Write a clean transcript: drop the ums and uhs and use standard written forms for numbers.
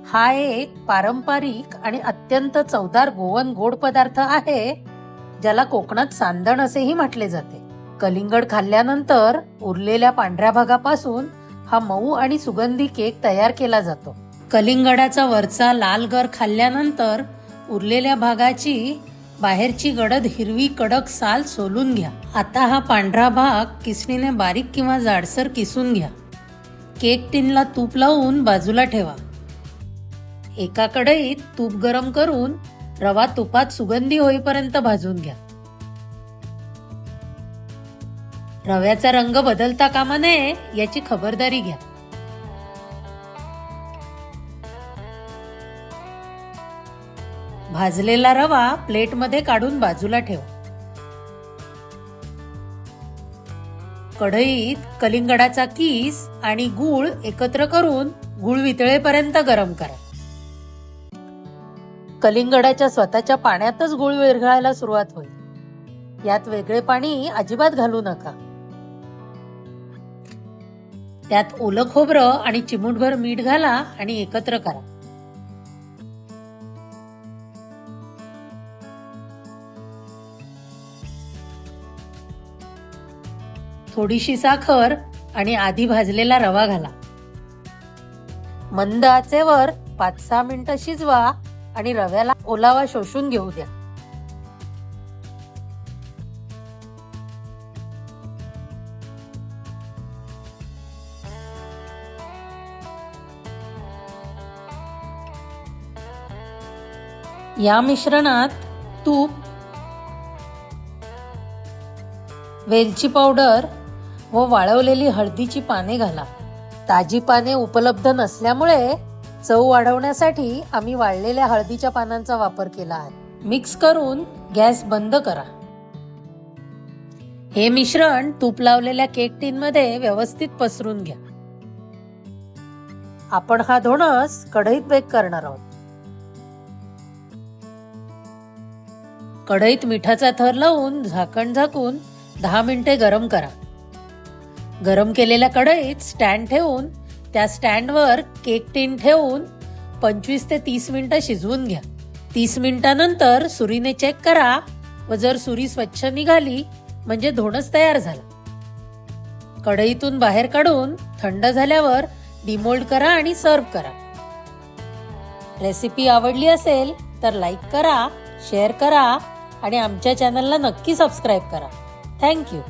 हा एक पारंपरिक आणि अत्यंत चवदार गोवन गोड पदार्थ आहे, ज्याला कोकणात सांदण असेही म्हटले जाते. कलिंगड खाल्ल्यानंतर उरलेल्या पांढऱ्या भागापासून हा मऊ आणि सुगंधी केक तयार केला जातो. कलिंगडाचा वरचा लाल गर खाल्ल्यानंतर उरलेल्या भागाची बाहेरची गडद हिरवी कडक साल सोलून घ्या. आता हा पांढरा भाग किसणीने बारीक किंवा जाडसर किसून घ्या. केक टिनला तूप लावून बाजूला ठेवा. एका कढईत तूप गरम करून रवा तुपात सुगंधी होईपर्यंत भाजून घ्या. रव्याचा रंग बदलता कामा नये याची खबरदारी घ्या. भाजलेला रवा प्लेटमध्ये काढून बाजूला ठेवा. कढईत कलिंगडाचा किस आणि गूळ एकत्र करून गूळ वितळेपर्यंत गरम करा. कलिंगडाच्या स्वतःच्या पाण्यातच गूळ विरघळायला सुरुवात होईल. यात वेगळे पाणी अजिबात घालू नका. त्यात ओलं खोबरं आणि चिमूटभर मीठ घाला आणि एकत्र करा. थोडीशी साखर आणि आधी भाजलेला रवा घाला. मंद आचेवर 5-6 मिनिटं शिजवा आणि रव्याला ओलावा शोषून घेऊ द्या. या मिश्रणात तूप, वेलची पावडर व वाळवलेली हळदीची पाने घाला. ताजी पाने उपलब्ध नसल्यामुळे चव वाढवण्यासाठी आम्ही वाळलेल्या हळदीच्या पानांचा वापर केला आहे. मिक्स करून गॅस बंद करा. हे मिश्रण तूप लावलेल्या केक टिन मध्ये व्यवस्थित पसरून घ्या. आपण हा धोणस कढईत बेक करणार आहोत. कढईत मिठाचा थर लावून झाकण झाकून 10 मिनिटे गरम करा. गरम केलेल्या कढईत स्टँड ठेवून त्या स्टँडवर केक टिन ठेवून 25 ते 30 मिनिटं शिजवून घ्या. 30 मिनिटांनंतर सुरीने चेक करा व जर सुरी स्वच्छ निघाली म्हणजे धोणस तयार झाला. कढईतून बाहेर काढून थंड झाल्यावर डिमोल्ड करा आणि सर्व्ह करा. रेसिपी आवडली असेल तर लाईक करा, शेअर करा आणि आमच्या चॅनलला नक्की सबस्क्राईब करा. थँक्यू.